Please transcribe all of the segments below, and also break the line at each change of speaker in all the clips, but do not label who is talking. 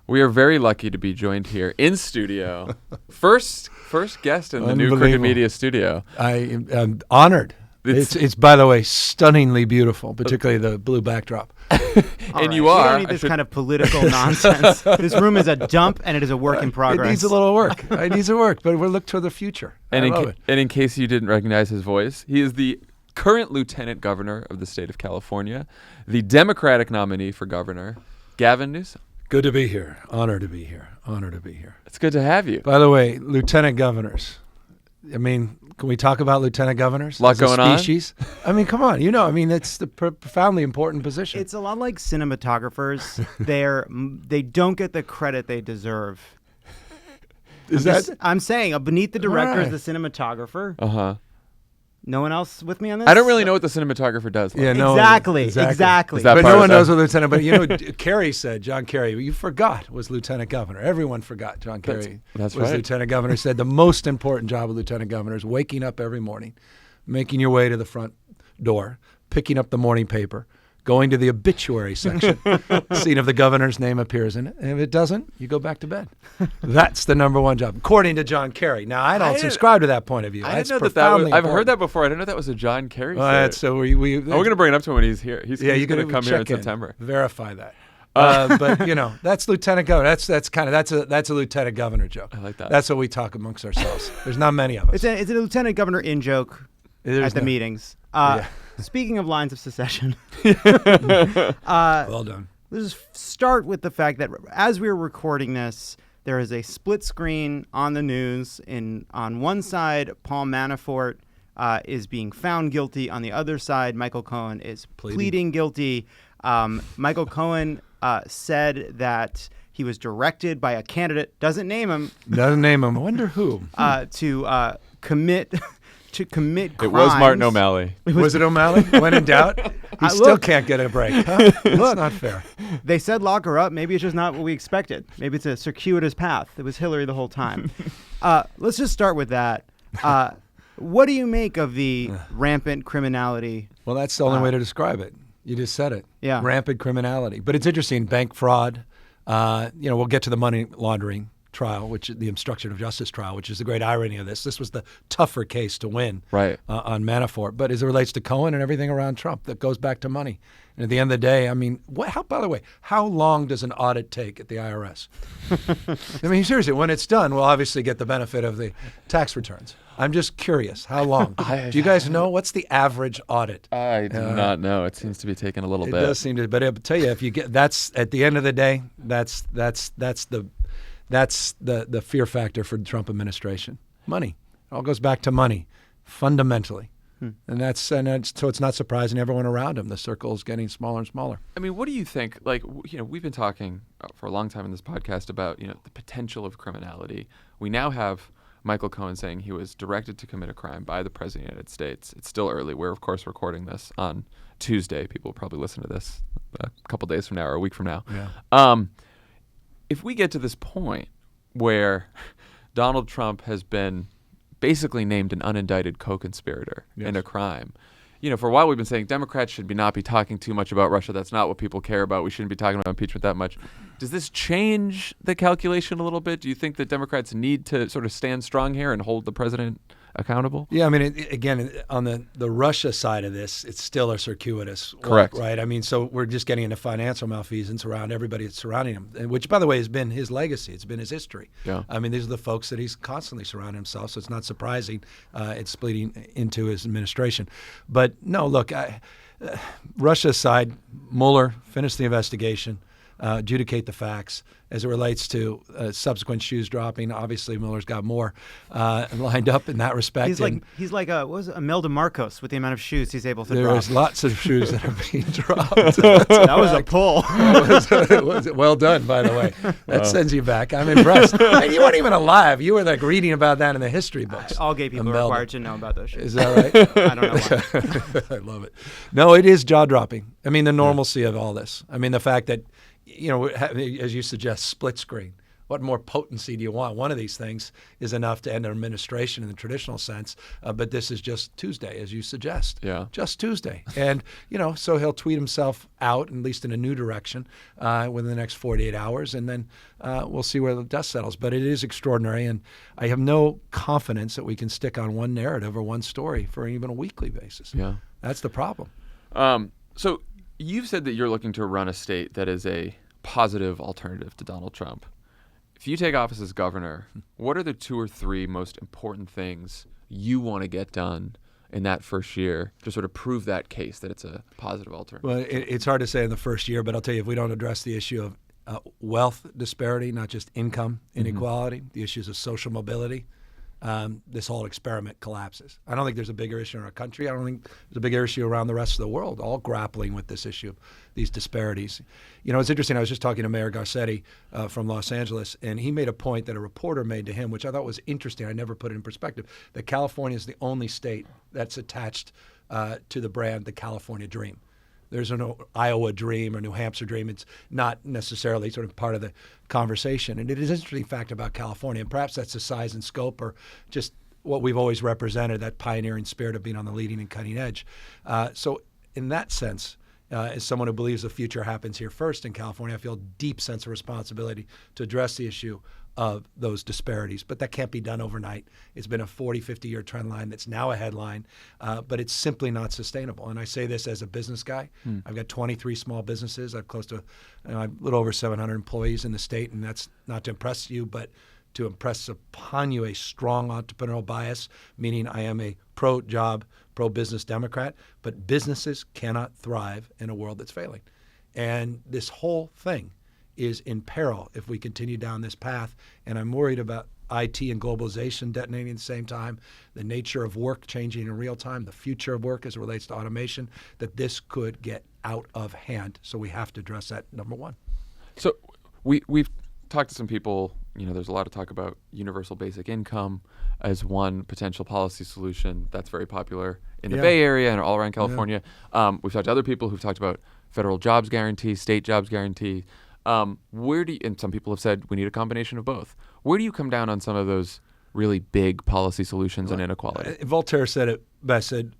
We are very lucky to be joined here in studio. First guest in the new Crooked Media studio.
I am honored. It's by the way, stunningly beautiful, particularly the blue backdrop.
And you
We
are.
don't need this kind of political nonsense. This room is a dump, and it is a work in progress.
It needs a little work. It needs a work, but we'll look to the future.
And
I love it.
And in case you didn't recognize his voice, he is the current lieutenant governor of the state of California, the Democratic nominee for governor, Gavin Newsom.
Good to be here. Honor to be here. Honor to be here.
It's good to have you.
By the way, lieutenant governors. I mean, can we talk about lieutenant governors?
A lot going on.
Species? I mean, come on. It's the profoundly important position.
It's a lot like cinematographers. They don't get the credit they deserve. I'm saying beneath the director is the cinematographer.
Uh-huh.
No one else with me on this?
I don't really know what the cinematographer does.
Yeah,
exactly.
Is that
But
part
no
of
one
that?
knows what lieutenant. But Kerry said, John Kerry, you forgot was lieutenant governor. Everyone forgot John Kerry
That's
was
right.
lieutenant governor. Said the most important job of lieutenant governor is waking up every morning, making your way to the front door, picking up the morning paper, going to the obituary section, seeing if the governor's name appears in it. And if it doesn't, you go back to bed. That's the number one job, according to John Kerry. Now, I don't subscribe to that point of view.
I
That's
didn't know that
profoundly
was. I've heard
important.
that before. I didn't know that was a John Kerry.
So we're going
to bring it up to him when he's here. He's
you're
going to come here in
check
September.
Verify that. But that's lieutenant governor. That's a lieutenant governor joke.
I like that.
That's what we talk amongst ourselves. There's not many of us.
It's a lieutenant governor in joke at the meetings. Speaking of lines of secession,
Well done.
let's just start with the fact that as we're recording this, there is a split screen on the news. On one side, Paul Manafort is being found guilty. On the other side, Michael Cohen is pleading guilty. Michael Cohen said that he was directed by a candidate, doesn't name him.
I wonder who.
To commit crimes.
It was Martin O'Malley.
Was it O'Malley? When in doubt, he still can't get a break. Huh? That's not fair.
They said lock her up. Maybe it's just not what we expected. Maybe it's a circuitous path. It was Hillary the whole time. Let's just start with that. What do you make of the rampant criminality?
Well, that's the only way to describe it. You just said it.
Yeah.
Rampant criminality. But it's interesting. Bank fraud. We'll get to the money laundering trial, which the obstruction of justice trial, which is the great irony of this. This was the tougher case to win on Manafort. But as it relates to Cohen and everything around Trump, that goes back to money. And at the end of the day, I mean, by the way, how long does an audit take at the IRS? I mean, seriously, when it's done, we'll obviously get the benefit of the tax returns. I'm just curious, how long? Do you guys know what's the average audit?
I do not know. It seems to be taking a little bit.
It does seem to, but I'll tell you, if you get that's at the end of the day, that's the fear factor for the Trump administration. Money. It all goes back to money, fundamentally. And so it's not surprising everyone around him. The circle is getting smaller and smaller.
I mean, what do you think? Like, we've been talking for a long time in this podcast about, the potential of criminality. We now have Michael Cohen saying he was directed to commit a crime by the President of the United States. It's still early. We're, of course, recording this on Tuesday. People will probably listen to this a couple days from now or a week from now.
Yeah.
If we get to this point where Donald Trump has been basically named an unindicted co-conspirator in a crime. For a while we've been saying Democrats should not be talking too much about Russia. That's not what people care about. We shouldn't be talking about impeachment that much. Does this change the calculation a little bit? Do you think that Democrats need to sort of stand strong here and hold the president accountable?
Yeah, I mean, again, on the Russia side of this, it's still a circuitous
Correct.
walk, right? I mean, so we're just getting into financial malfeasance around everybody that's surrounding him, which, by the way, has been his legacy. It's been his history.
Yeah.
I mean, these are the folks that he's constantly surrounding himself, so it's not surprising it's bleeding into his administration. But, no, look, Russia aside, Mueller finished the investigation, adjudicate the facts. As it relates to subsequent shoes dropping, obviously Mueller's got more lined up in that respect.
He's like Imelda Marcos with the amount of shoes he's able to drop.
There's lots of shoes that are being dropped.
That was a pull.
It was well done, by the way. That sends you back. I'm impressed. And you weren't even alive. You were like reading about that in the history books.
All gay people are required to know about those shoes.
Is that right?
I don't know why.
I love it. No, it is jaw-dropping. I mean, the normalcy of all this. I mean, the fact that, as you suggest, split screen. what more potency do you want? One of these things is enough to end an administration in the traditional sense, but this is just Tuesday, as you suggest.
Yeah.
Just Tuesday. And, so he'll tweet himself out, at least in a new direction, within the next 48 hours, and then we'll see where the dust settles. But it is extraordinary, and I have no confidence that we can stick on one narrative or one story for even a weekly basis.
Yeah.
That's the problem.
So you've said that you're looking to run a state that is a positive alternative to Donald Trump. If you take office as governor, what are the 2 or 3 most important things you want to get done in that first year to sort of prove that case that it's a positive alternative?
Well, it's hard to say in the first year, but I'll tell you, if we don't address the issue of wealth disparity, not just income inequality, the issues of social mobility, this whole experiment collapses. I don't think there's a bigger issue in our country. I don't think there's a bigger issue around the rest of the world, all grappling with this issue of these disparities. It's interesting. I was just talking to Mayor Garcetti from Los Angeles, and he made a point that a reporter made to him, which I thought was interesting. I never put it in perspective, that California is the only state that's attached to the brand, the California Dream. There's no Iowa Dream or New Hampshire Dream. It's not necessarily sort of part of the conversation. And it is an interesting fact about California, and perhaps that's the size and scope or just what we've always represented, that pioneering spirit of being on the leading and cutting edge. So in that sense, as someone who believes the future happens here first in California, I feel a deep sense of responsibility to address the issue of those disparities. But that can't be done overnight. It's been a 40, 50-year trend line that's now a headline, but it's simply not sustainable. And I say this as a business guy. I've got 23 small businesses. I've close to a little over 700 employees in the state, and that's not to impress you, but to impress upon you a strong entrepreneurial bias, meaning I am a pro-job, pro-business Democrat, but businesses cannot thrive in a world that's failing. And this whole thing is in peril if we continue down this path. And I'm worried about IT and globalization detonating at the same time, the nature of work changing in real time, the future of work as it relates to automation, that this could get out of hand. So we have to address that, number one.
So we've talked to some people, there's a lot of talk about universal basic income as one potential policy solution that's very popular in the Bay Area and all around California. We've talked to other people who've talked about federal jobs guarantee, state jobs guarantee. And some people have said we need a combination of both. Where do you come down on some of those really big policy solutions on inequality?
Voltaire said it best, said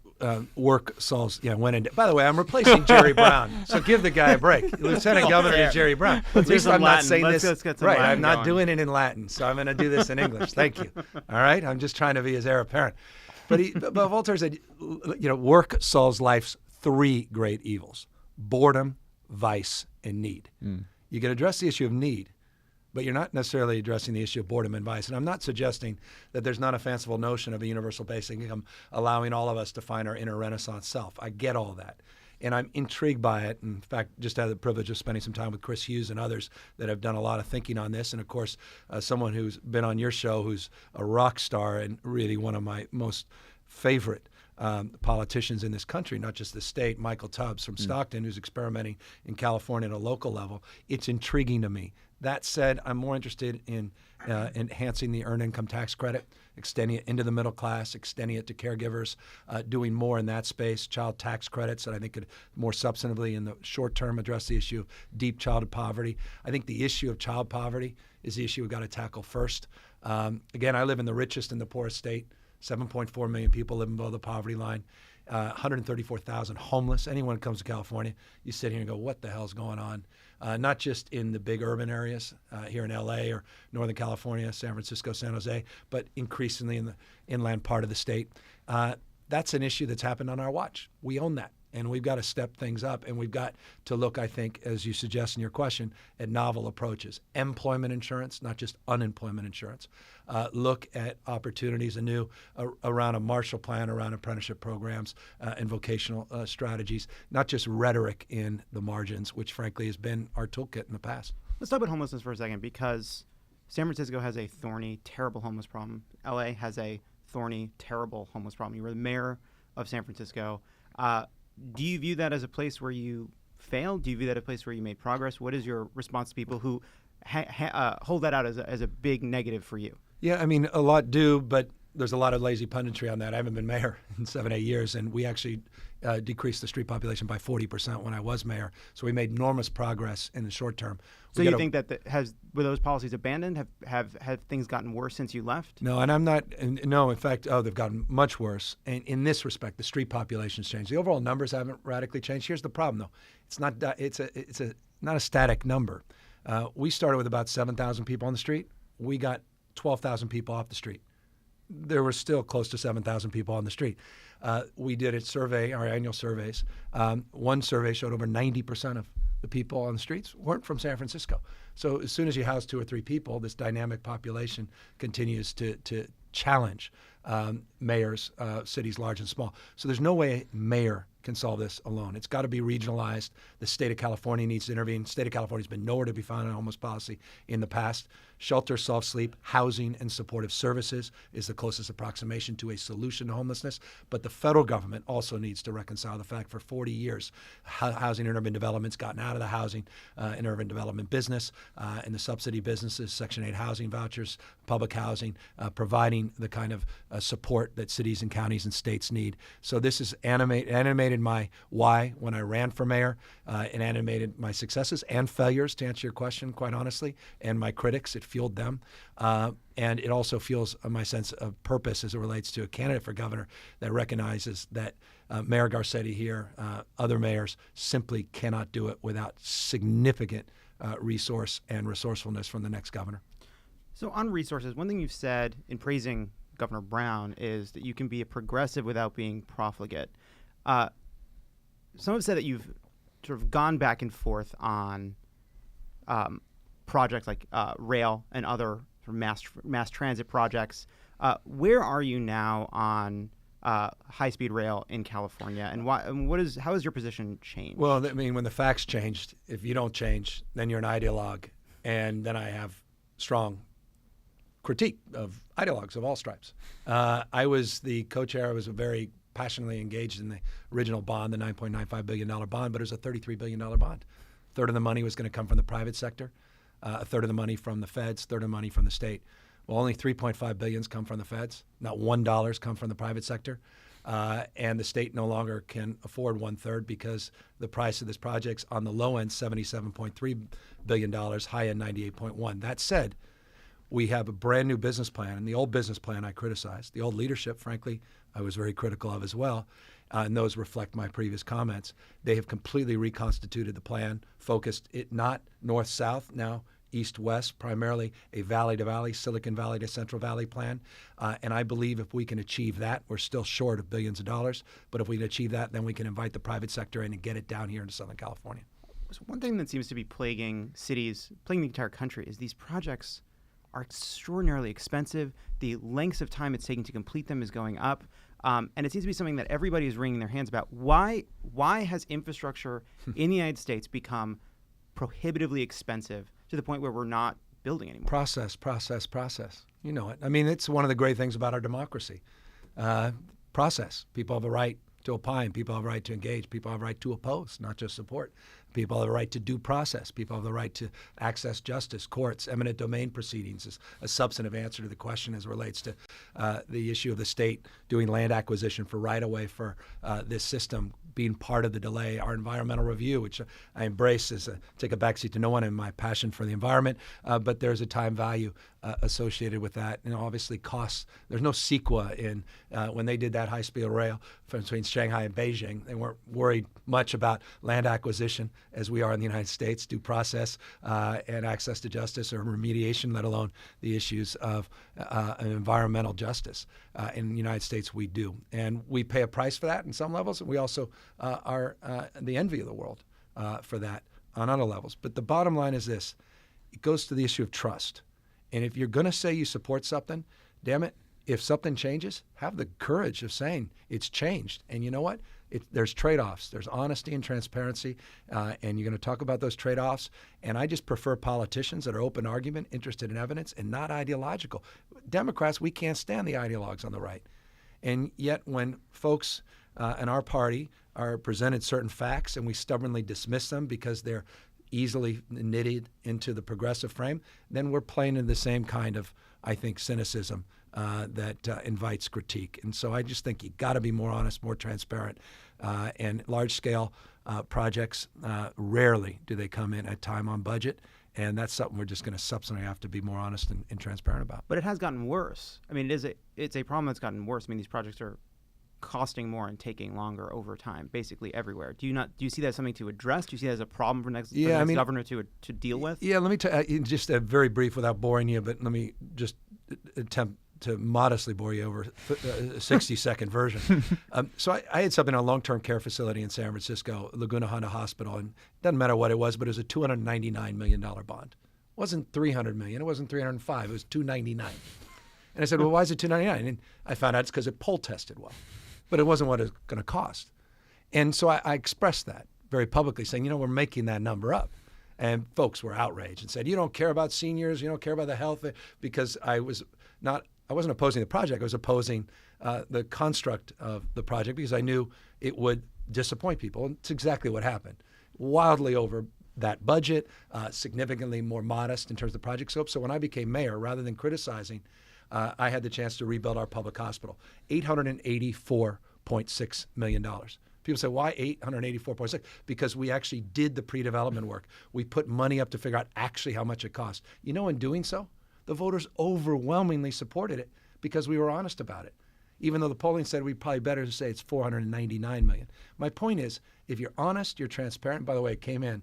work solves, by the way, I'm replacing Jerry Brown, so give the guy a break. Lieutenant Governor to Jerry Brown. At least I'm not saying this.
Let's get some
right,
Latin
I'm not
going.
doing it in Latin, so I'm going to do this in English. Thank you. All right? I'm just trying to be his heir apparent. But Voltaire said, work solves life's 3 great evils: boredom, vice, and need. You can address the issue of need, but you're not necessarily addressing the issue of boredom and vice. And I'm not suggesting that there's not a fanciful notion of a universal basic income allowing all of us to find our inner Renaissance self. I get all that. And I'm intrigued by it. In fact, just had the privilege of spending some time with Chris Hughes and others that have done a lot of thinking on this. And of course, someone who's been on your show, who's a rock star and really one of my most favorite politicians in this country, not just the state, Michael Tubbs from Stockton, who's experimenting in California at a local level. It's intriguing to me. That said, I'm more interested in enhancing the earned income tax credit, extending it into the middle class, extending it to caregivers, doing more in that space, child tax credits that I think could more substantively in the short term address the issue of deep childhood poverty. I think the issue of child poverty is the issue we've got to tackle first. Again, I live in the richest and the poorest state. 7.4 million people living below the poverty line, 134,000 homeless. Anyone who comes to California, you sit here and go, what the hell's going on? Not just in the big urban areas here in LA or Northern California, San Francisco, San Jose, but increasingly in the inland part of the state. That's an issue that's happened on our watch. We own that. And we've got to step things up, and we've got to look, I think, as you suggest in your question, at novel approaches. Employment insurance, not just unemployment insurance. Look at opportunities anew around a Marshall Plan, around apprenticeship programs and vocational strategies, not just rhetoric in the margins, which frankly has been our toolkit in the past.
Let's talk about homelessness for a second, because San Francisco has a thorny, terrible homeless problem. LA has a thorny, terrible homeless problem. You were the mayor of San Francisco. Do you view that as a place where you failed? Do you view that as a place where you made progress? What is your response to people who hold that out as a big negative for you?
Yeah, I mean, a lot do, but there's a lot of lazy punditry on that. I haven't been mayor in 7-8 years, and we actually decreased the street population by 40% when I was mayor. So we made enormous progress in the short term.
So you think that were those policies abandoned? Have things gotten worse since you left?
No, and I'm not. No, in fact, they've gotten much worse. And in this respect, the street population's changed. The overall numbers haven't radically changed. Here's the problem, though. It's not. It's not a static number. We started with about 7,000 people on the street. We got 12,000 people off the street. There were still close to 7,000 people on the street. We did a survey, our annual surveys. One survey showed over 90% of the people on the streets weren't from San Francisco. So as soon as you house 2 or 3 people, this dynamic population continues to challenge mayors, cities large and small. So there's no way a mayor can solve this alone. It's got to be regionalized. The state of California needs to intervene. The state of California has been nowhere to be found in homeless policy in the past. Shelter, soft sleep, housing, and supportive services is the closest approximation to a solution to homelessness. But the federal government also needs to reconcile the fact for 40 years, housing and urban development's gotten out of the housing and urban development business and the subsidy businesses, Section 8 housing vouchers, public housing, providing the kind of support that cities and counties and states need. So this has animated my why when I ran for mayor. It animated my successes and failures, to answer your question, quite honestly, and my critics. It fueled them. And it also fuels my sense of purpose as it relates to a candidate for governor that recognizes that Mayor Garcetti here, other mayors, simply cannot do it without significant resource and resourcefulness from the next governor.
So on resources, one thing you've said in praising Governor Brown is that you can be a progressive without being profligate. Some have said that you've sort of gone back and forth on projects like rail and other sort of mass transit projects. Where are you now on high-speed rail in California, and why? And how has your position changed?
Well, I mean, when the facts changed, if you don't change, then you're an ideologue, and then I have strong critique of ideologues of all stripes. I was the co-chair. I was very passionately engaged in the original bond, the $9.95 billion bond, but it was a $33 billion bond. A third of the money was going to come from the private sector, a third of the money from the feds, a third of the money from the state. Well, only $3.5 billion come from the feds. Not $1 come from the private sector. And the state no longer can afford 1/3 because the price of this project's on the low end, $77.3 billion, high end, $98.1 billion. That said, we have a brand new business plan, and the old business plan I criticized. The old leadership, frankly, I was very critical of as well, and those reflect my previous comments. They have completely reconstituted the plan, focused it not north-south, now east-west, primarily a valley-to-valley, Silicon Valley to Central Valley plan. And I believe if we can achieve that, we're still short of billions of dollars, but if we can achieve that, then we can invite the private sector in and get it down here into Southern California.
So one thing that seems to be plaguing cities, plaguing the entire country, is these projects are extraordinarily expensive. The lengths of time it's taking to complete them is going up. And it seems to be something that everybody is wringing their hands about. Why has infrastructure in the United States become prohibitively expensive to the point where we're not building anymore?
Process. You know it. I mean, it's one of the great things about our democracy. Process. People have a right to opine. People have a right to engage. People have a right to oppose, not just support. People have a right to due process. People have the right to access justice, courts, eminent domain proceedings is a substantive answer to the question as it relates to the issue of the state doing land acquisition for right-of-way for this system being part of the delay. Our environmental review, which I embrace, is take a backseat to no one in my passion for the environment, but there's a time value associated with that. And obviously costs. There's no CEQA in when they did that high-speed rail between Shanghai and Beijing. They weren't worried much about land acquisition as we are in the United States, due process and access to justice or remediation, let alone the issues of environmental justice. In the United States, we do. And we pay a price for that in some levels, and we also are the envy of the world for that on other levels. But the bottom line is this. It goes to the issue of trust. And if you're going to say you support something, damn it, if something changes, have the courage of saying it's changed. And you know what? There's trade-offs. There's honesty and transparency, and you're going to talk about those trade-offs. And I just prefer politicians that are open argument, interested in evidence, and not ideological. Democrats, we can't stand the ideologues on the right. And yet when folks in our party are presented certain facts and we stubbornly dismiss them because they're easily knitted into the progressive frame, then we're playing in the same kind of, I think, cynicism that invites critique. And so I just think you got to be more honest, more transparent. And large-scale projects, rarely do they come in at time on budget. And that's something we're just going to subsequently have to be more honest and transparent about.
But it has gotten worse. I mean, it's a problem that's gotten worse. I mean, these projects are costing more and taking longer over time, basically everywhere. Do you see that as something to address? Do you see that as a problem for the next governor to deal with?
Yeah, let me tell you, just very brief without boring you, but let me just attempt to modestly bore you over a 60-second version. So I had something on a long-term care facility in San Francisco, Laguna Honda Hospital, and it doesn't matter what it was, but it was a $299 million bond. It wasn't $300 million. It wasn't $305. It was $299. And I said, well, why is it $299? And I found out it's because it poll tested well. But it wasn't what it's going to cost. And so I expressed that very publicly, saying, we're making that number up. And folks were outraged and said, you don't care about seniors, you don't care about the health, because I wasn't opposing the project. I was opposing the construct of the project because I knew it would disappoint people. And it's exactly what happened. Wildly over that budget, significantly more modest in terms of the project scope. So when I became mayor, rather than criticizing, I had the chance to rebuild our public hospital, $884.6 million. People say, why 884.6? Because we actually did the pre-development work. We put money up to figure out actually how much it cost. In doing so, the voters overwhelmingly supported it because we were honest about it. Even though the polling said we'd probably better to say it's $499 million. My point is, if you're honest, you're transparent. By the way, it came in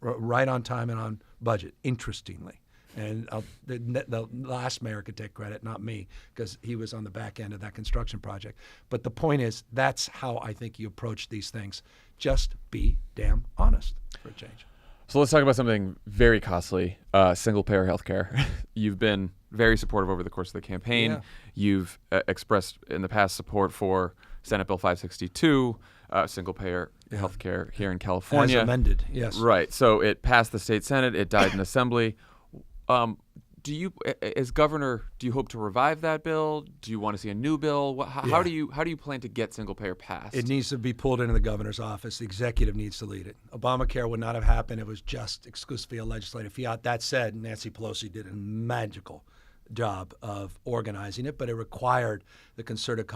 right on time and on budget, interestingly. And the last mayor could take credit, not me, because he was on the back end of that construction project. But the point is, that's how I think you approach these things. Just be damn honest for a change.
So let's talk about something very costly, single-payer healthcare. You've been very supportive over the course of the campaign. Yeah. You've expressed in the past support for Senate Bill 562, single-payer healthcare here in California.
As amended, yes.
Right. So it passed the state Senate. It died in Assembly. Do you, as governor, do you hope to revive that bill? Do you want to see a new bill? How do you plan to get single payer passed?
It needs to be pulled into the governor's office. The executive needs to lead it. Obamacare would not have happened. It was just exclusively a legislative fiat. That said, Nancy Pelosi did a magical job of organizing it, but it required the concerted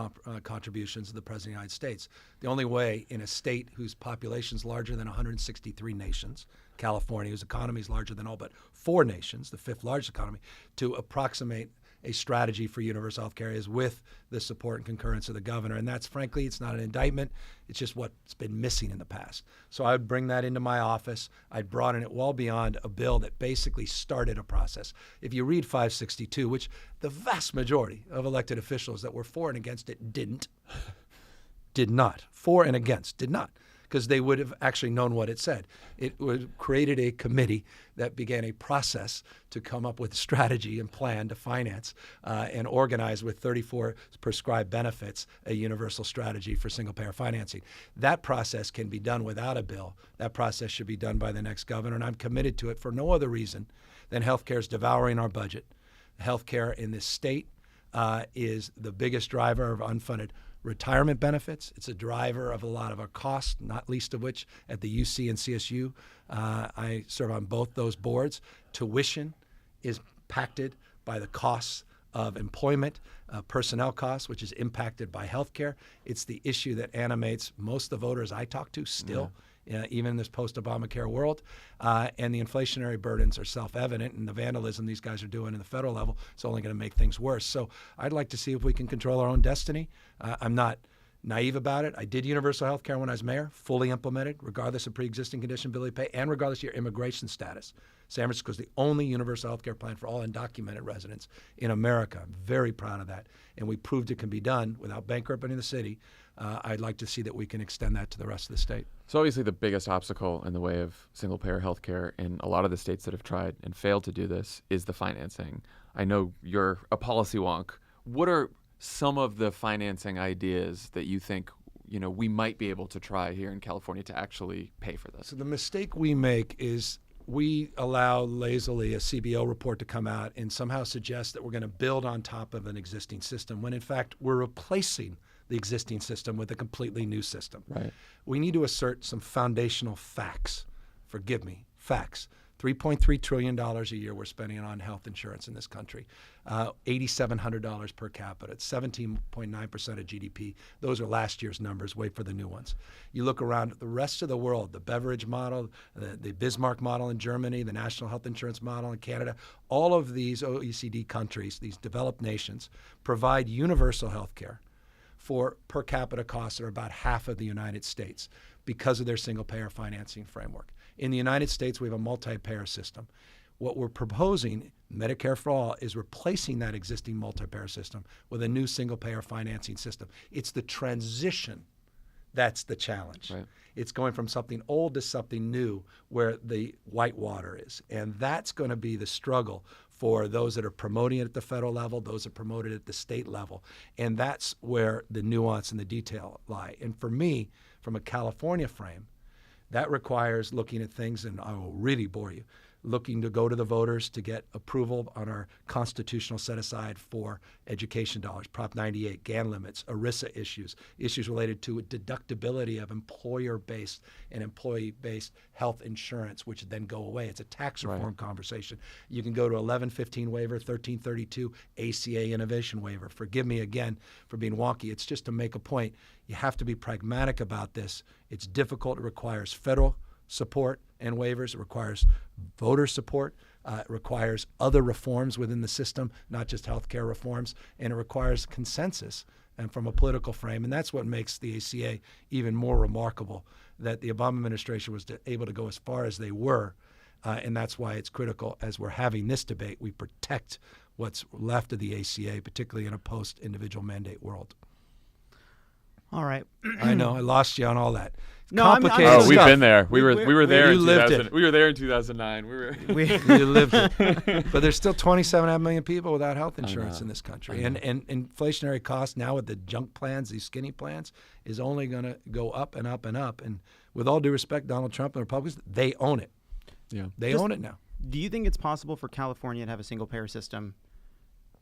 contributions of the President of the United States. The only way in a state whose population is larger than 163 nations, California, whose economy is larger than all but 4 nations, the 5th largest economy, to approximate a strategy for universal health care is with the support and concurrence of the governor. And that's, frankly, it's not an indictment. It's just what's been missing in the past. So I would bring that into my office. I'd broaden it well beyond a bill that basically started a process. If you read 562, which the vast majority of elected officials that were for and against it did not. For and against, did not. Because they would have actually known what it said. It created a committee that began a process to come up with a strategy and plan to finance and organize with 34 prescribed benefits a universal strategy for single-payer financing. That process can be done without a bill. That process should be done by the next governor, and I'm committed to it for no other reason than healthcare is devouring our budget. Healthcare in this state is the biggest driver of unfunded retirement benefits. It's a driver of a lot of our costs, not least of which at the UC and CSU. I serve on both those boards. Tuition is impacted by the costs of employment, personnel costs, which is impacted by healthcare. It's the issue that animates most of the voters I talk to still. Even in this post-Obamacare world. And the inflationary burdens are self-evident, and the vandalism these guys are doing in the federal level is only going to make things worse. So I'd like to see if we can control our own destiny. I'm not naive about it. I did universal health care when I was mayor, fully implemented, regardless of pre-existing condition, ability to pay, and regardless of your immigration status. San Francisco is the only universal health care plan for all undocumented residents in America. I'm very proud of that. And we proved it can be done without bankrupting the city. I'd like to see that we can extend that to the rest of the state.
So obviously the biggest obstacle in the way of single-payer health care in a lot of the states that have tried and failed to do this is the financing. I know you're a policy wonk. What are some of the financing ideas that you think we might be able to try here in California to actually pay for this?
So the mistake we make is we allow lazily a CBO report to come out and somehow suggest that we're going to build on top of an existing system when in fact we're replacing the existing system with a completely new system.
Right.
We need to assert some foundational facts, forgive me, Facts. $3.3 trillion a year we're spending on health insurance in this country. $8,700 per capita. It's 17.9% of GDP. Those are last year's numbers. Wait for the new ones. You look around the rest of the world, the Beveridge model, the Bismarck model in Germany, the national health insurance model in Canada, all of these OECD countries, these developed nations, provide universal health care for per capita costs that are about half of the United States because of their single-payer financing framework. In the United States, we have a multi-payer system. What we're proposing, Medicare for All, is replacing that existing multi-payer system with a new single-payer financing system. It's the transition that's the challenge. Right. It's going from something old to something new where the whitewater is. And that's going to be the struggle for those that are promoting it at the federal level, those that promote it at the state level. And that's where the nuance and the detail lie. And for me, from a California frame, that requires looking at things, and I will really bore you, looking to go to the voters to get approval on our constitutional set-aside for education dollars, Prop 98, GAN limits, ERISA issues related to deductibility of employer-based and employee-based health insurance, which then go away. It's a tax reform conversation. You can go to 1115 waiver, 1332 ACA innovation waiver. Forgive me again for being wonky. It's just to make a point. You have to be pragmatic about this. It's difficult. It requires federal support and waivers. It requires voter support. It requires other reforms within the system, not just healthcare reforms. And it requires consensus and from a political frame. And that's what makes the ACA even more remarkable, that the Obama administration was able to go as far as they were. And that's why it's critical, as we're having this debate, we protect what's left of the ACA, particularly in a post-individual mandate world.
All right.
I know I lost you on all that.
No,
complicated
Oh,
stuff.
we've been there. We were there.
You lived it.
We were there in 2009.
You lived it. But there's still 27.5 million people without health insurance in this country, and inflationary costs now with the junk plans, these skinny plans, is only going to go up and up and up. And with all due respect, Donald Trump and the Republicans, they own it. Yeah, they own it now.
Do you think it's possible for California to have a single payer system,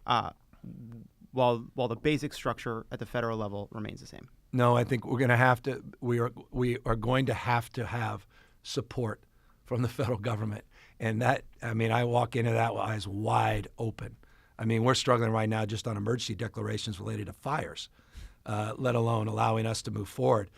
while the basic structure at the federal level remains the same?
No, I think we're going to have to. We are going to have support from the federal government, and that, I mean, I walk into that with eyes wide open. I mean, we're struggling right now just on emergency declarations related to fires, let alone allowing us to move forward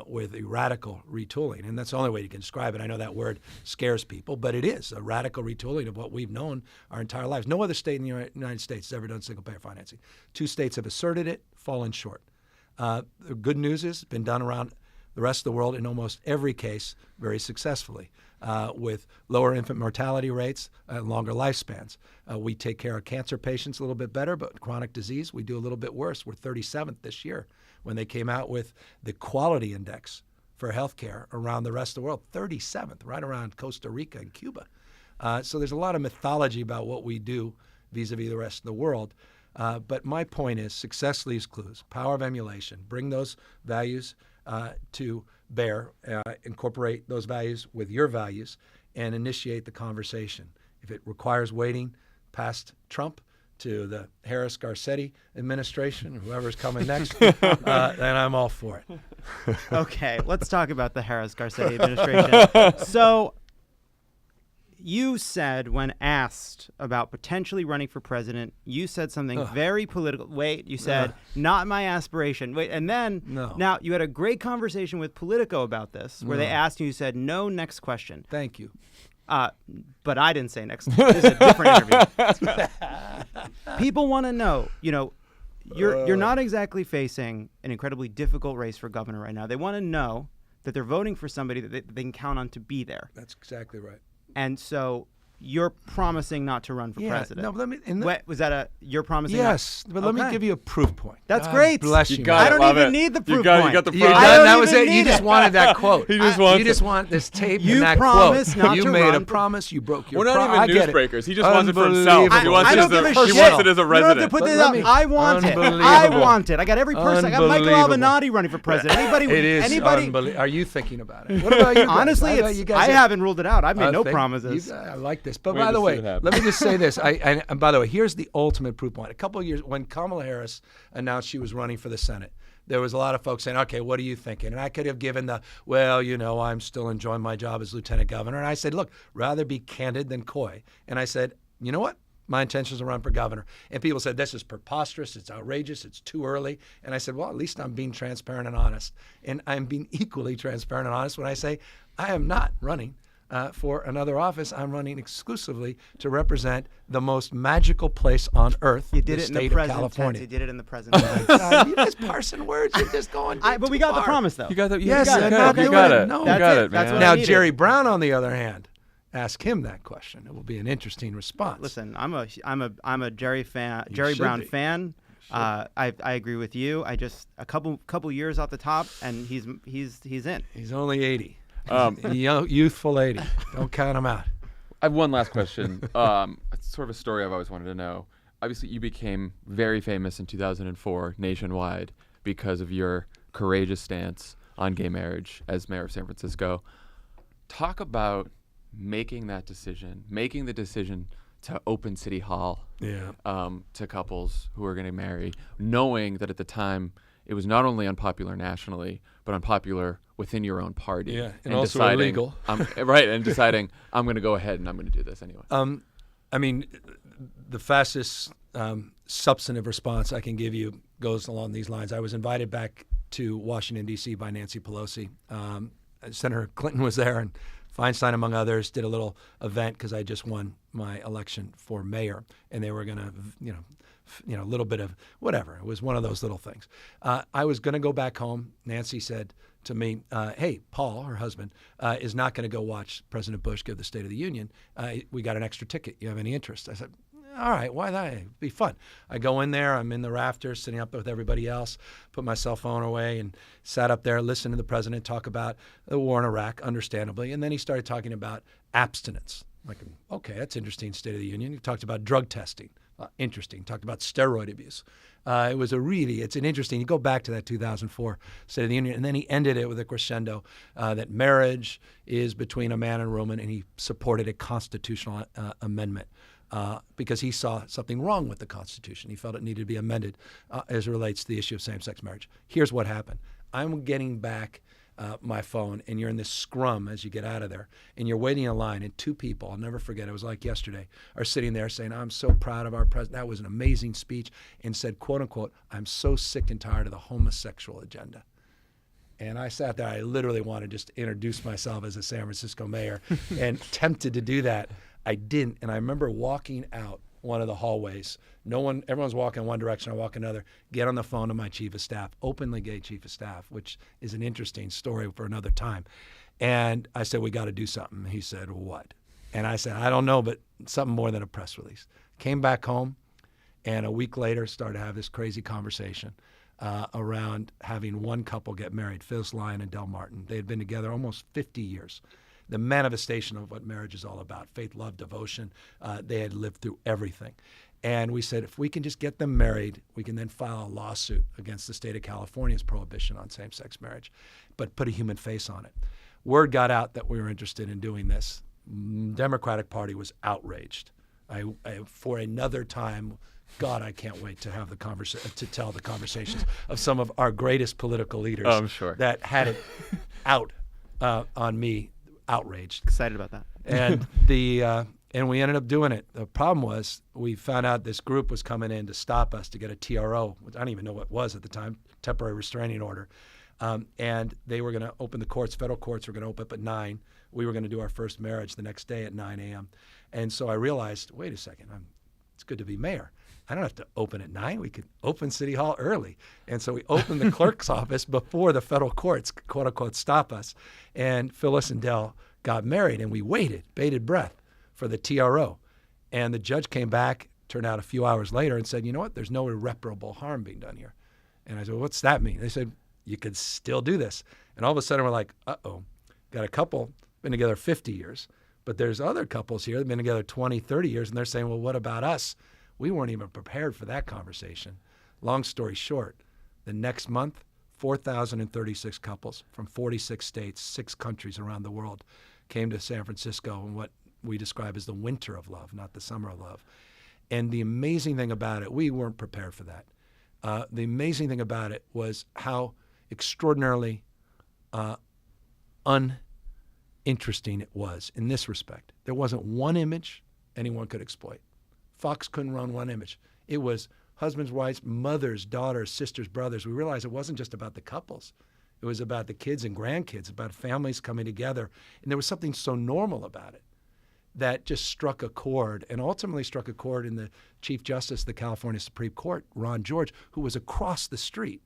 with a radical retooling. And that's the only way you can describe it. I know that word scares people, but it is a radical retooling of what we've known our entire lives. No other state in the United States has ever done single-payer financing. 2 states have asserted it, fallen short. The good news is it's been done around the rest of the world in almost every case very successfully, with lower infant mortality rates and longer lifespans. We take care of cancer patients a little bit better, but chronic disease, we do a little bit worse. We're 37th this year when they came out with the quality index for healthcare around the rest of the world. 37th, right around Costa Rica and Cuba. So there's a lot of mythology about what we do vis-a-vis the rest of the world. But my point is, success leaves clues. Power of emulation. Bring those values to bear, incorporate those values with your values, and initiate the conversation. If it requires waiting past Trump to the Harris-Garcetti administration, whoever's coming next, then I'm all for it.
Okay, let's talk about the Harris-Garcetti administration. So you said, when asked about potentially running for president, you said something very political. Wait, you said, not my aspiration. Wait, and then, now you had a great conversation with Politico about this, where they asked you, you said, no, next question.
Thank you.
But I didn't say next. This is a different interview. People want to know, you're not exactly facing an incredibly difficult race for governor right now. They want to know that they're voting for somebody that they can count on to be there.
That's exactly right.
And so you're promising not to run for president.
No, but let me.
Was that you're promising?
Yes, but let me give you a proof point.
That's great.
Bless you.
I don't even need the proof point.
You got the proof.
That was it. You just wanted that quote.
You just
want this tape.
You
and that
promised
quote.
not to
You
run.
made a promise. You broke your promise.
We're not even newsbreakers. He just wants it for himself. He wants it as a resident.
You don't have to put this up. I want it. I want it. I got every person. I got Michael Avenatti running for president. Anybody?
Are you thinking about it? What about you?
Honestly, I haven't ruled it out. I've made no promises.
I like this. But by the way, let me just say this. And by the way, here's the ultimate proof point. A couple of years when Kamala Harris announced she was running for the Senate, there was a lot of folks saying, okay, what are you thinking? And I could have given well, I'm still enjoying my job as lieutenant governor. And I said, look, rather be candid than coy. And I said, you know what? My intention is to run for governor. And people said, this is preposterous, it's outrageous, it's too early. And I said, well, at least I'm being transparent and honest. And I'm being equally transparent and honest when I say I am not running for another office. I'm running exclusively to represent the most magical place on earth,
you did
the
it
state
in the
of California.
You did it in the present tense.
You just parsing words. You're just going
But we got the promise, though.
You got the,
yes,
you got it.
No,
you got it,
That's
man.
what
now,
I needed.
Jerry Brown, on the other hand, ask him that question. It will be an interesting response.
Listen, I'm a Jerry
should
Brown
be.
fan. I agree with you. I just a couple years off the top, and he's in.
He's only 80. Young, youthful 80. Don't count him out.
I have one last question. It's sort of a story I've always wanted to know. Obviously, you became very famous in 2004 nationwide because of your courageous stance on gay marriage as mayor of San Francisco. Talk about making the decision to open City Hall to couples who are going to marry, knowing that at the time it was not only unpopular nationally, but unpopular within your own party.
Yeah, and also illegal.
Right, and deciding, I'm going to go ahead and I'm going to do this anyway.
I mean, the fastest substantive response I can give you goes along these lines. I was invited back to Washington, D.C. by Nancy Pelosi. Senator Clinton was there, and Feinstein, among others, did a little event because I just won my election for mayor, and they were going to, a little bit of whatever. It was one of those little things. I was going to go back home. Nancy said to me, hey, Paul, her husband, is not going to go watch President Bush give the State of the Union. We got an extra ticket. You have any interest? I said, all right, why not? It'd be fun. I go in there. I'm in the rafters sitting up with everybody else, put my cell phone away and sat up there, listened to the president talk about the war in Iraq, understandably. And then he started talking about abstinence. Like, okay, that's interesting, State of the Union. He talked about drug testing. Interesting. Talked about steroid abuse. It's an interesting, you go back to that 2004 State of the Union, and then he ended it with a crescendo that marriage is between a man and a woman, and he supported a constitutional amendment because he saw something wrong with the Constitution. He felt it needed to be amended as it relates to the issue of same-sex marriage. Here's what happened. I'm getting back my phone, and you're in this scrum as you get out of there, and you're waiting in line, and two people, I'll never forget, it was like yesterday, are sitting there saying, I'm so proud of our president. That was an amazing speech, and said, quote unquote, I'm so sick and tired of the homosexual agenda. And I sat there, I literally wanted just to introduce myself as a San Francisco mayor and tempted to do that. I didn't, and I remember walking out one of the hallways. Everyone's walking in one direction, I walk another, get on the phone to my chief of staff, openly gay chief of staff, which is an interesting story for another time. And I said, we got to do something. He said, what? And I said, I don't know, but something more than a press release. Came back home, and a week later started to have this crazy conversation around having one couple get married, Phyllis Lyon and Del Martin. They had been together almost 50 years. The manifestation of what marriage is all about, faith, love, devotion. They had lived through everything. And we said, if we can just get them married, we can then file a lawsuit against the state of California's prohibition on same-sex marriage, but put a human face on it. Word got out that we were interested in doing this. Democratic Party was outraged. I for another time, God, I can't wait to have to tell the conversations of some of our greatest political leaders
I'm sure.
that had it out on me. Outraged.
Excited about that.
And and we ended up doing it. The problem was we found out this group was coming in to stop us to get a TRO, which I don't even know what it was at the time, temporary restraining order. And they were going to open the courts, federal courts were going to open up at 9. We were going to do our first marriage the next day at 9 a.m. And so I realized, wait a second, it's good to be mayor. I don't have to open at 9. We could open City Hall early. And so we opened the clerk's office before the federal courts, quote unquote, stop us. And Phyllis and Del got married, and we waited, bated breath for the TRO. And the judge came back, turned out a few hours later, and said, you know what, there's no irreparable harm being done here. And I said, well, what's that mean? They said, you could still do this. And all of a sudden we're like, uh-oh, got a couple, been together 50 years, but there's other couples here that have been together 20, 30 years, and they're saying, well, what about us? We weren't even prepared for that conversation. Long story short, the next month, 4,036 couples from 46 states, 6 countries around the world came to San Francisco in what we describe as the winter of love, not the summer of love. And the amazing thing about it, we weren't prepared for that. The amazing thing about it was how extraordinarily uninteresting it was in this respect. There wasn't one image anyone could exploit. Fox couldn't run one image. It was husbands, wives, mothers, daughters, sisters, brothers. We realized it wasn't just about the couples. It was about the kids and grandkids, about families coming together. And there was something so normal about it that just struck a chord, and ultimately struck a chord in the Chief Justice of the California Supreme Court, Ron George, who was across the street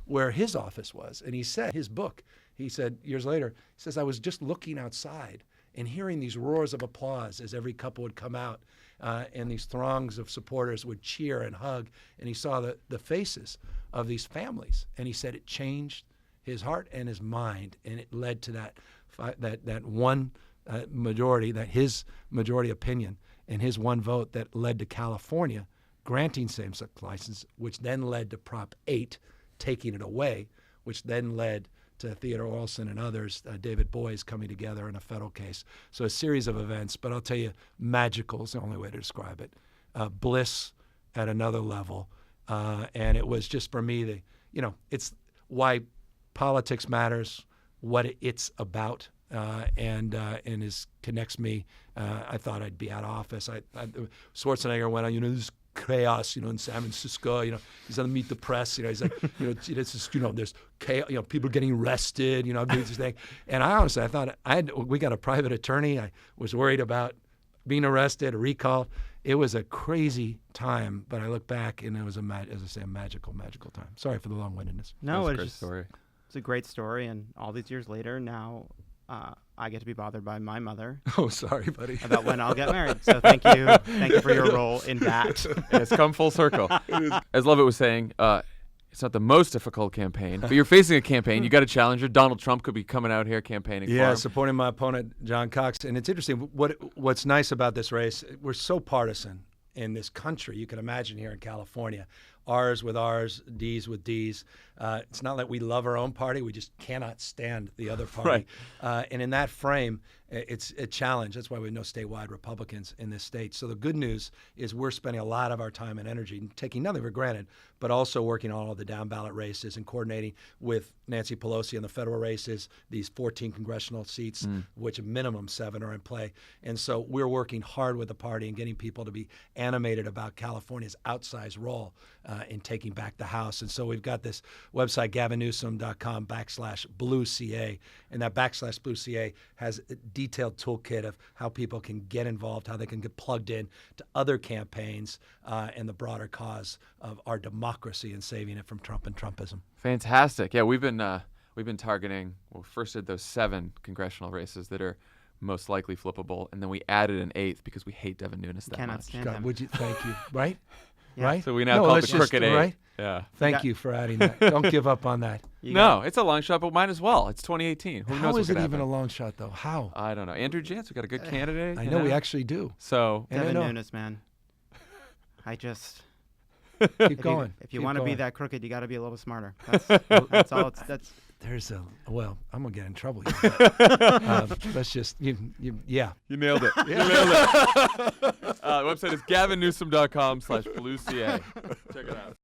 where his office was. And he said, his book, he said years later, he says, I was just looking outside and hearing these roars of applause as every couple would come out, and these throngs of supporters would cheer and hug. And he saw the faces of these families. And he said it changed his heart and his mind, and it led to that one majority, that his majority opinion and his one vote that led to California granting same-sex license, which then led to Prop 8 taking it away, which then led to Theodore Olson and others, David Boies, coming together in a federal case. So a series of events, but I'll tell you, magical is the only way to describe it. Bliss at another level. And it was just, for me, it's why politics matters, what it's about, and connects me. I thought I'd be out of office. Schwarzenegger went on, this chaos, in San Francisco. He's on Meet the Press. He's like, it's just, there's chaos. People getting arrested. Doing this thing. And I honestly, I thought we got a private attorney. I was worried about being arrested or recalled. It was a crazy time, but I look back and it was as I say, a magical, magical time. Sorry for the long-windedness.
No,
it's a great story.
It's a great story, and all these years later, now I get to be bothered by my mother.
Oh, sorry, buddy.
About when I'll get married. So thank you for your role in that.
It's come full circle. As Lovett was saying, it's not the most difficult campaign, but you're facing a campaign. You got a challenger. Donald Trump could be coming out here campaigning.
Yeah,
for him.
supporting my opponent, John Cox. And it's interesting. What's nice about this race, we're so partisan in this country. You can imagine here in California, R's with R's, D's with D's. It's not like we love our own party. We just cannot stand the other party. Right. And in that frame, it's a challenge. That's why we have no statewide Republicans in this state. So the good news is we're spending a lot of our time and energy taking nothing for granted, but also working on all the down ballot races and coordinating with Nancy Pelosi in the federal races, these 14 congressional seats, which a minimum 7 are in play. And so we're working hard with the party and getting people to be animated about California's outsized role in taking back the House. And so we've got this website, gavinnewsom.com/blueCA, and that /blueCA has a detailed toolkit of how people can get involved, how they can get plugged in to other campaigns and the broader cause of our democracy and saving it from Trump and Trumpism.
Fantastic. Yeah, we've been targeting, first did those 7 congressional races that are most likely flippable, and then we added an 8th because we hate Devin Nunes that much.
Stand him.
Thank you. Right?
Yeah.
Right?
So we now call it the Crooked 8.
Right?
Yeah.
Thank you for adding that. Don't give up on that.
It's a long shot, but might as well. It's 2018. Who knows
How
what
is it
could
even
happen?
a long shot, though? How?
I don't know. Andrew Jantz, we got a good candidate.
I know we actually do.
So
Devin Nunes, man. I just
keep going.
If you want to be that crooked, you got to be a little smarter. That's all.
There's I'm gonna get in trouble here. Let's just
You nailed it. You nailed it. The website is gavinnewsom.com/blueCA. Check it out.